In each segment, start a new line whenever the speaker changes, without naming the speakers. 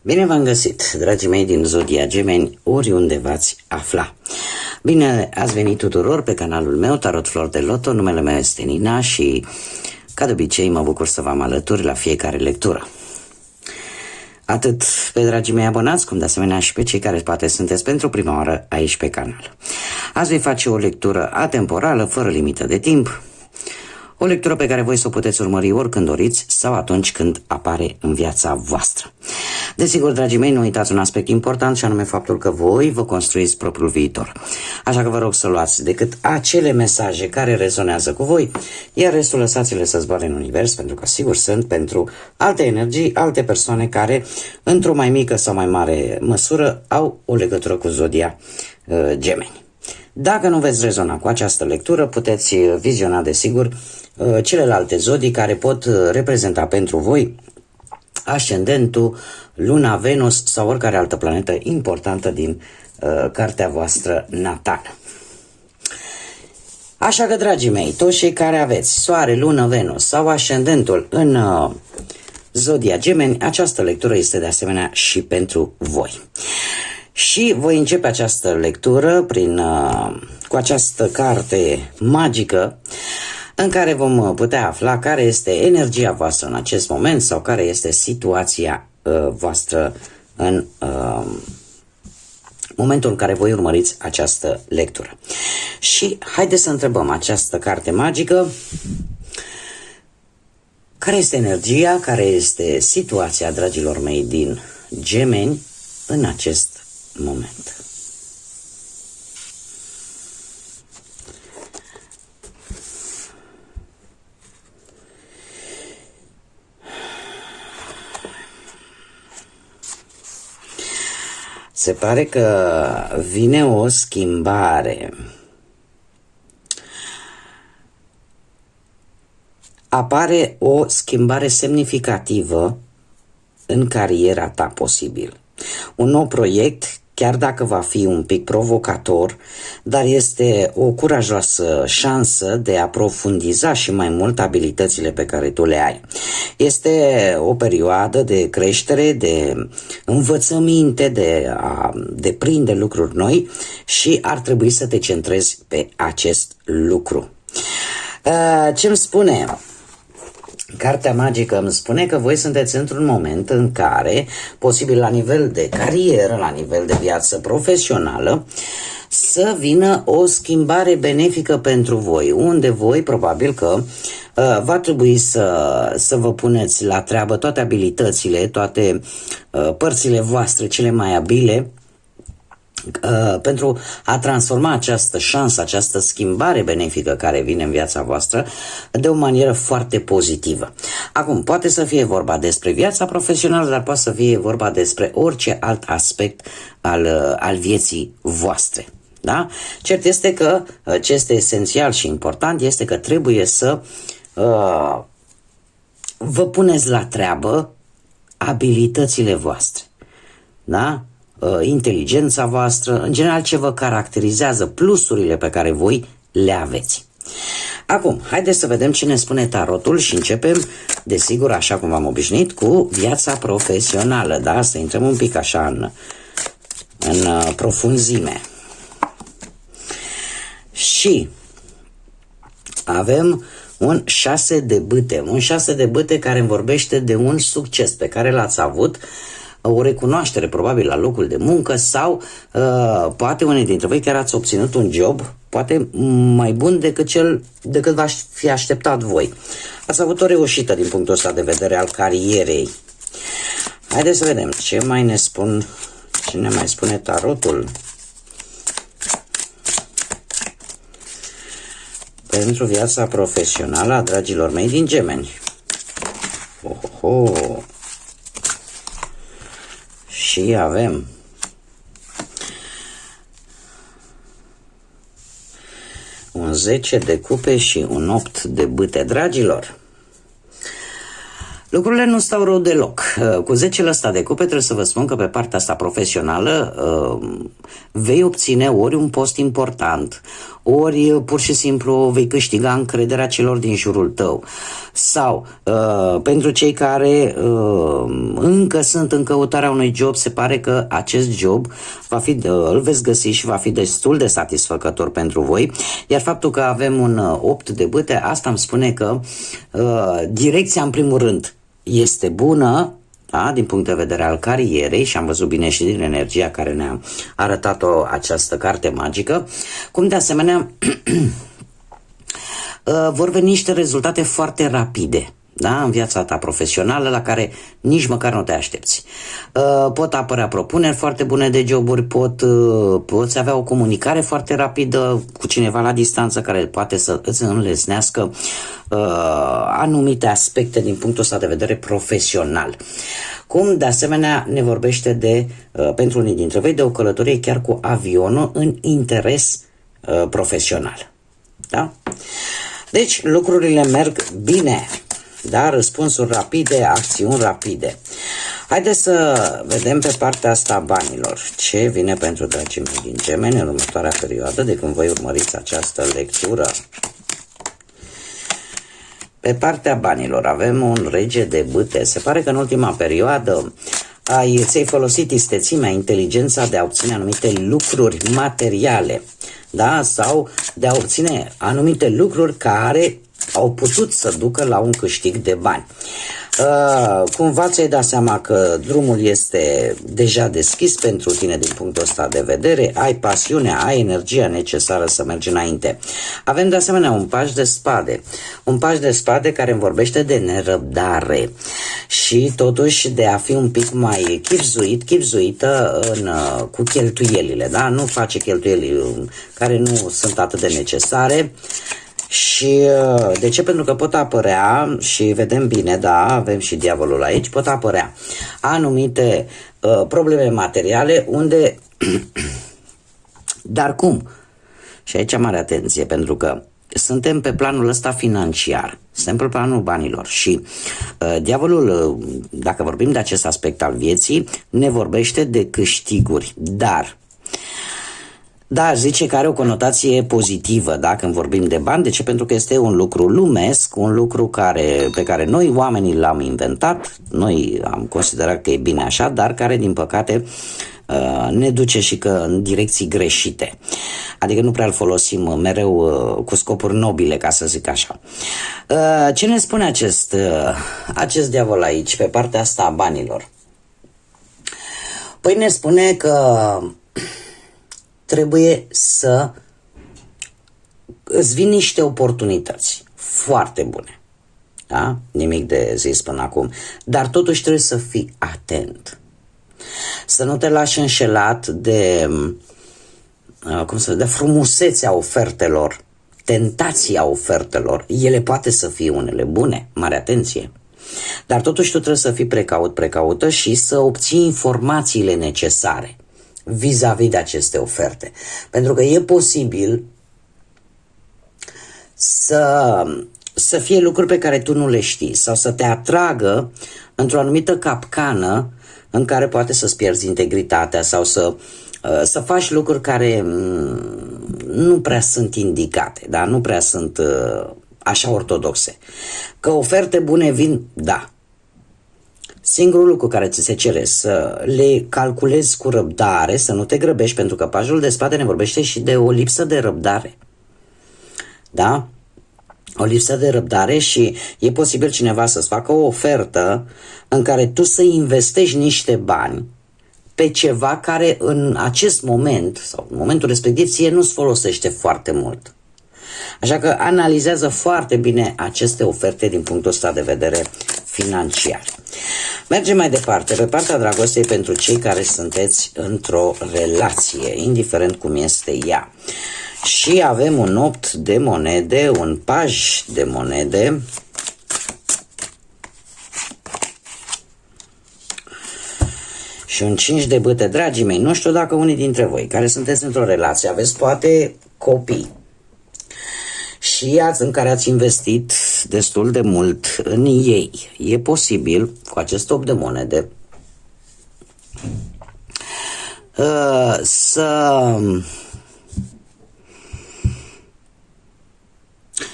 Bine v-am găsit, dragii mei din Zodia Gemeni, oriunde v-ați afla. Bine ați venit tuturor pe canalul meu, Tarot Flor de Loto, numele meu este Nina și, ca de obicei, mă bucur să vă am alături la fiecare lectură. Atât pe dragii mei abonați, cum de asemenea și pe cei care poate sunteți pentru prima oară aici pe canal. Azi voi face o lectură atemporală, fără limită de timp, o lectură pe care voi să o puteți urmări oricând doriți sau atunci când apare în viața voastră. Desigur, dragii mei, nu uitați un aspect important și anume faptul că voi vă construiți propriul viitor. Așa că vă rog să luați decât acele mesaje care rezonează cu voi, iar restul lăsați-le să zboare în univers, pentru că sigur sunt pentru alte energii, alte persoane care, într-o mai mică sau mai mare măsură, au o legătură cu Zodia Gemeni. Dacă nu veți rezona cu această lectură, puteți viziona, desigur, celelalte zodii care pot reprezenta pentru voi ascendentul, luna, Venus sau oricare altă planetă importantă din cartea voastră natală. Așa că, dragii mei, toți cei care aveți soare, lună, Venus sau ascendentul în Zodia Gemeni, această lectură este de asemenea și pentru voi. Și voi începe această lectură cu această carte magică în care vom putea afla care este energia voastră în acest moment sau care este situația voastră în momentul în care voi urmăriți această lectură. Și haideți să întrebăm această carte magică: care este energia, care este situația, dragilor mei, din Gemeni în acest moment? Se pare că vine o schimbare. Apare o schimbare semnificativă în cariera ta posibil. Un nou proiect, chiar dacă va fi un pic provocator, dar este o curajoasă șansă de a profundiza și mai mult abilitățile pe care tu le ai. Este o perioadă de creștere, de învățăminte, de a deprinde lucruri noi și ar trebui să te centrezi pe acest lucru. Ce îmi spune? Cartea magică îmi spune că voi sunteți într-un moment în care, posibil la nivel de carieră, la nivel de viață profesională, să vină o schimbare benefică pentru voi, unde voi probabil că va trebui să vă puneți la treabă toate abilitățile, toate părțile voastre cele mai abile, pentru a transforma această șansă, această schimbare benefică care vine în viața voastră de o manieră foarte pozitivă. Acum, poate să fie vorba despre viața profesională, dar poate să fie vorba despre orice alt aspect al vieții voastre. Da? Cert este că ce este esențial și important este că trebuie să vă puneți la treabă abilitățile voastre. Da? Inteligența voastră, în general ce vă caracterizează, plusurile pe care voi le aveți. Acum, haideți să vedem ce ne spune tarotul și începem, desigur, așa cum v-am obișnuit, cu viața profesională, da? Să intrăm un pic așa în profunzime. Și avem un 6 de bâte, un 6 de bâte care îmi vorbește de un succes pe care l-ați avut, o recunoaștere probabil la locul de muncă sau poate unii dintre voi chiar ați obținut un job poate mai bun decât v-aș fi așteptat voi. Ați avut o reușită din punctul ăsta de vedere al carierei. Haideți să vedem ce ne mai spune tarotul pentru viața profesională a dragilor mei din Gemeni. Și avem un 10 de cupe și un 8 de bâte, dragilor. Lucrurile nu stau rău deloc. Cu 10 ăsta de cupe trebuie să vă spun că pe partea asta profesională vei obține ori un post important, ori pur și simplu vei câștiga încrederea celor din jurul tău. Sau pentru cei care încă sunt în căutarea unui job, se pare că acest job îl veți găsi și va fi destul de satisfăcător pentru voi. Iar faptul că avem un 8 de bâte, asta îmi spune că direcția în primul rând este bună, da? Din punct de vedere al carierei, și am văzut bine și din energia care ne-a arătat-o această carte magică, cum de asemenea vor veni niște rezultate foarte rapide, da? În viața ta profesională, la care nici măcar nu te aștepți. Pot apărea propuneri foarte bune de joburi, poți avea o comunicare foarte rapidă cu cineva la distanță care poate să îți înlesnească anumite aspecte din punctul ăsta de vedere profesional. Cum de asemenea ne vorbește pentru unii dintre voi, de o călătorie chiar cu avionul în interes profesional. Da? Deci lucrurile merg bine, da? Răspunsuri rapide, acțiuni rapide. Haideți să vedem pe partea asta a banilor. Ce vine pentru dragii mei din Gemeni în următoarea perioadă de când voi urmăriți această lectură. Pe partea banilor avem un rege de bâte. Se pare că în ultima perioadă ți-ai folosit istețimea, inteligența de a obține anumite lucruri materiale, da? Sau de a obține anumite lucruri care au putut să ducă la un câștig de bani. Cumva ți-ai dat seama că drumul este deja deschis pentru tine din punctul ăsta de vedere, ai pasiunea, ai energia necesară să mergi înainte. Avem de asemenea un paș de spade, un paș de spade care îmi vorbește de nerăbdare și totuși de a fi un pic mai chipzuită cu cheltuielile, da? Nu face cheltuieli care nu sunt atât de necesare. Și de ce? Pentru că pot apărea, și vedem bine, da, avem și diavolul aici, pot apărea anumite probleme materiale unde, dar cum? Și aici mare atenție, pentru că suntem pe planul ăsta financiar, suntem pe planul banilor și diavolul, dacă vorbim de acest aspect al vieții, ne vorbește de câștiguri, dar da, zice că are o conotație pozitivă, da, când vorbim de bani. De ce? Pentru că este un lucru lumesc, un lucru pe care noi oamenii l-am inventat, noi am considerat că e bine așa, dar care din păcate ne duce și că în direcții greșite. Adică nu prea îl folosim mereu cu scopuri nobile, ca să zic așa. Ce ne spune acest diavol aici, pe partea asta a banilor? Păi ne spune că trebuie să îți vin niște oportunități foarte bune. Da? Nimic de zis până acum. Dar totuși trebuie să fii atent. Să nu te lași înșelat de frumusețea ofertelor, tentația ofertelor. Ele poate să fie unele bune, mare atenție. Dar totuși tu trebuie să fii precaută și să obții informațiile necesare vis-a-vis de aceste oferte. Pentru că e posibil să fie lucruri pe care tu nu le știi sau să te atragă într-o anumită capcană în care poate să-ți pierzi integritatea sau să faci lucruri care nu prea sunt indicate, da? Nu prea sunt așa ortodoxe. Că oferte bune vin, da. Singurul lucru care ți se cere să le calculezi cu răbdare, să nu te grăbești, pentru că pajul de spade ne vorbește și de o lipsă de răbdare. Da? O lipsă de răbdare și e posibil cineva să-ți facă o ofertă în care tu să investești niște bani pe ceva care în acest moment sau în momentul respectiv ție nu-ți folosește foarte mult. Așa că analizează foarte bine aceste oferte din punctul ăsta de vedere financiar. Mergem mai departe, pe partea dragostei pentru cei care sunteți într-o relație, indiferent cum este ea. Și avem un 8 de monede, un paj de monede, și un 5 de bâte. Dragii mei, nu știu dacă unii dintre voi care sunteți într-o relație aveți poate copii și în care ați investit destul de mult în ei. E posibil cu acest 8 de monede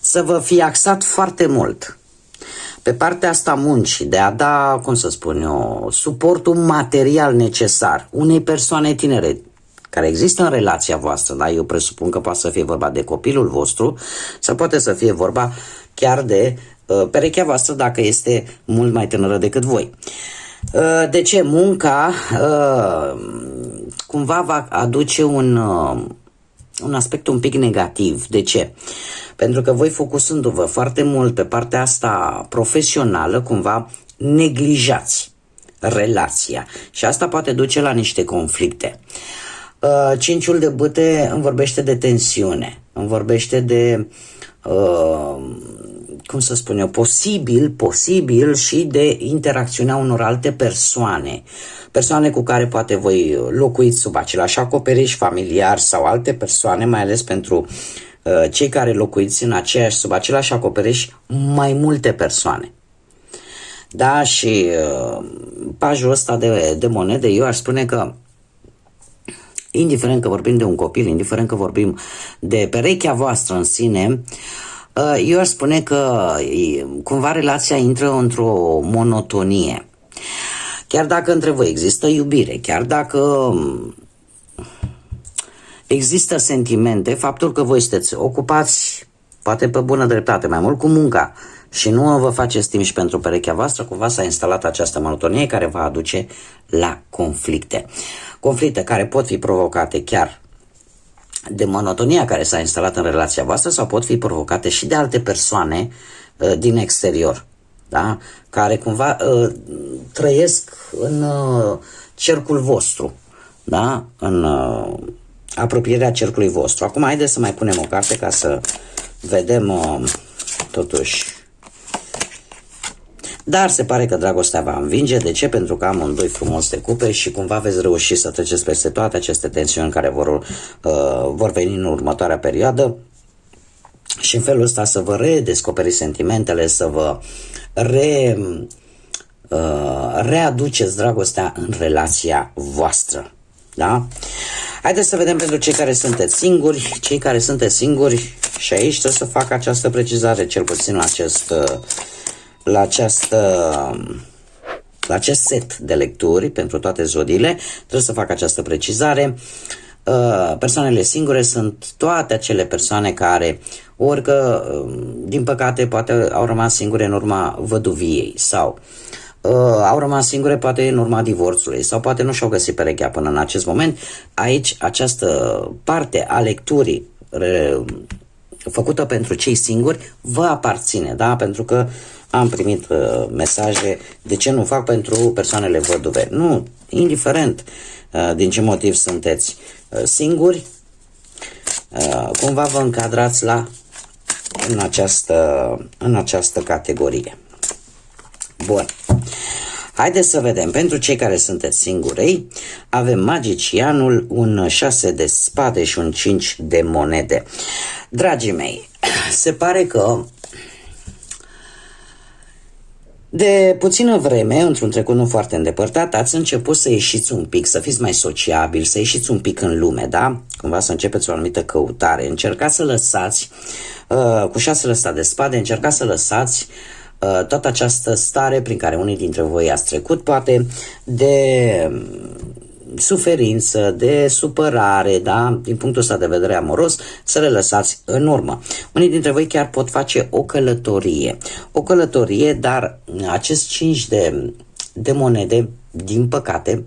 să vă fi axat foarte mult pe partea asta muncii, de a da, cum să spun eu, suportul material necesar unei persoane tinere care există în relația voastră, da? Eu presupun că poate să fie vorba de copilul vostru sau poate să fie vorba chiar de perechea voastră dacă este mult mai tânără decât voi. De ce? Munca cumva va aduce un aspect un pic negativ. De ce? Pentru că voi, focusându-vă foarte mult pe partea asta profesională, cumva neglijați relația și asta poate duce la niște conflicte. Cinciul de bâte îmi vorbește de tensiune, îmi vorbește de cum să spun eu, posibil și de interacțiunea unor alte persoane cu care poate voi locuiți sub același acoperiș familiar sau alte persoane, mai ales pentru cei care locuiți sub același acoperiș, mai multe persoane. Da, și pajul ăsta de monede, eu aș spune că indiferent că vorbim de un copil, indiferent că vorbim de perechea voastră în sine, eu aș spune că cumva relația intră într-o monotonie. Chiar dacă între voi există iubire, chiar dacă există sentimente, faptul că voi sunteți ocupați, poate pe bună dreptate, mai mult cu munca și nu vă faceți timp și pentru perechea voastră, cumva s-a instalat această monotonie care va aduce la conflicte. Conflicte care pot fi provocate chiar de monotonia care s-a instalat în relația voastră sau pot fi provocate și de alte persoane din exterior, da? Care cumva trăiesc în cercul vostru, da? În apropierea cercului vostru. Acum haideți să mai punem o carte ca să vedem totuși. Dar se pare că dragostea va învinge. De ce? Pentru că am un 2 frumos de cupe și cumva veți reuși să treceți peste toate aceste tensiuni care vor veni în următoarea perioadă și în felul ăsta să vă redescoperiți sentimentele, să vă readuceți dragostea în relația voastră. Da? Haideți să vedem pentru cei care sunteți singuri. Cei care sunteți singuri și aici trebuie să fac această precizare, cel puțin la acest set de lecturi pentru toate zodiile, trebuie să fac această precizare. Persoanele singure sunt toate acele persoane care orică, din păcate, poate au rămas singure în urma văduviei sau au rămas singure poate în urma divorțului sau poate nu și-au găsit perechea până în acest moment. Aici, această parte a lecturii făcută pentru cei singuri vă aparține, da? Pentru că am primit mesaje, de ce nu fac pentru persoanele văduve? Nu, indiferent din ce motiv sunteți singuri, cumva vă încadrați în această categorie. Bun. Haideți să vedem. Pentru cei care sunteți singuri, avem magicianul, un 6 de spade și un 5 de monede. Dragii mei, se pare că de puțină vreme, într-un trecut nu foarte îndepărtat, ați început să ieșiți un pic, să fiți mai sociabili, să ieșiți un pic în lume, da? Cumva să începeți o anumită căutare. Încercați să lăsați, cu 6 ăsta de spade, încercați să lăsați toată această stare prin care unii dintre voi ați trecut, poate de suferință, de supărare, da? Din punctul ăsta de vedere amoros, să le lăsați în urmă. Unii dintre voi chiar pot face o călătorie. O călătorie, dar acest 5 de monede, din păcate,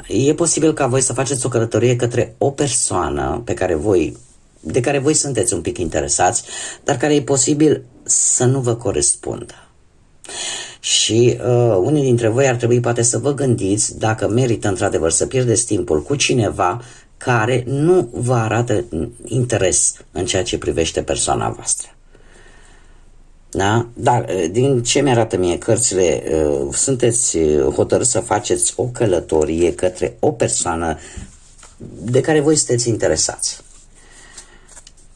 e posibil ca voi să faceți o călătorie către o persoană de care voi sunteți un pic interesați, dar care e posibil să nu vă corespundă. Și unii dintre voi ar trebui poate să vă gândiți dacă merită într-adevăr să pierdeți timpul cu cineva care nu vă arată interes în ceea ce privește persoana voastră. Da? Dar din ce mi-arată mie cărțile, sunteți hotărâți să faceți o călătorie către o persoană de care voi sunteți interesați.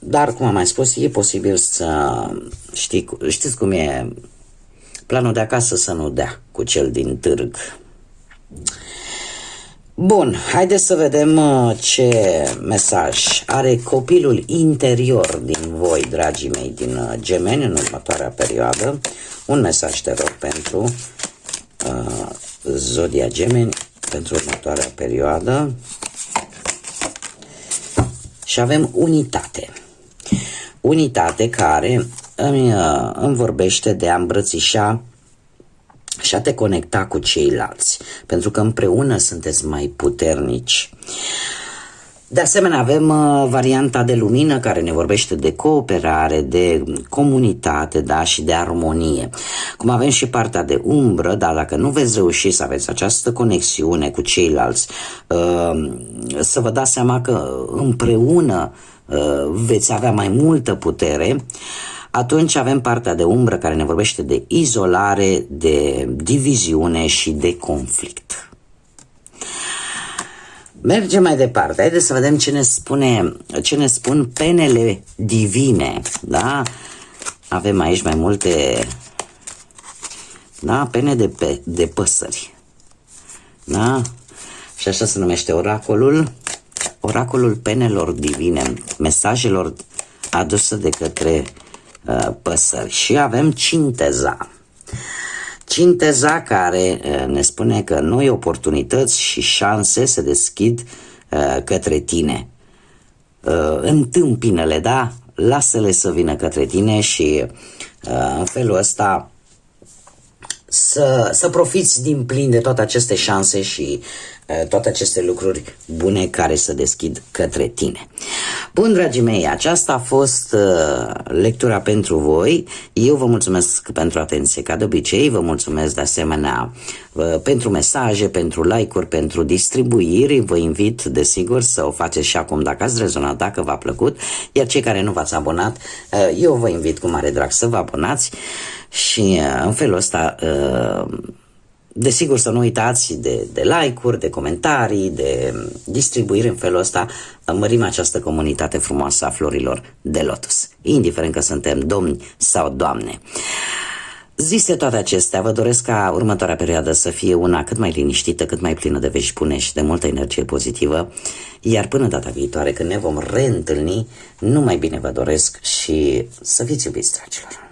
Dar, cum am mai spus, e posibil să știți cum e, planul de acasă să nu dea cu cel din târg. Bun, haideți să vedem ce mesaj are copilul interior din voi, dragii mei, din Gemeni, în următoarea perioadă. Un mesaj, te rog, pentru zodia Gemeni, pentru următoarea perioadă. Și avem unitate. Unitate care îmi vorbește de a îmbrățișa și a te conecta cu ceilalți, pentru că împreună sunteți mai puternici. De asemenea, avem varianta de lumină care ne vorbește de cooperare, de comunitate, da, și de armonie. Cum avem și partea de umbră, dar dacă nu veți reuși să aveți această conexiune cu ceilalți, să vă dați seama că împreună veți avea mai multă putere, atunci avem partea de umbră care ne vorbește de izolare, de diviziune și de conflict. Mergem mai departe. Haideți să vedem ce ne spun penele divine. Da? Avem aici mai multe, da? Pene de păsări. Da? Și așa se numește oracolul penelor divine, mesajelor aduse de către păsări. Și avem Cinteza. Cinteza care ne spune că noi oportunități și șanse se deschid către tine. Întâmpină-le, da? Lasă-le să vină către tine și în felul ăsta să profiți din plin de toate aceste șanse și toate aceste lucruri bune care se deschid către tine. Bun, dragii mei, aceasta a fost lectura pentru voi. Eu vă mulțumesc pentru atenție, ca de obicei. Vă mulțumesc de asemenea pentru mesaje, pentru like-uri, pentru distribuiri. Vă invit, desigur, să o faceți și acum dacă ați rezonat, dacă v-a plăcut. Iar cei care nu v-ați abonat, eu vă invit cu mare drag să vă abonați și în felul ăsta desigur să nu uitați de like-uri, de comentarii, de distribuiri. În felul ăsta mărim această comunitate frumoasă a florilor de lotus, indiferent că suntem domni sau doamne. Zise toate acestea, vă doresc ca următoarea perioadă să fie una cât mai liniștită, cât mai plină de vești bune și de multă energie pozitivă. Iar până data viitoare, când ne vom reîntâlni, numai bine vă doresc și să fiți iubiți, dragilor!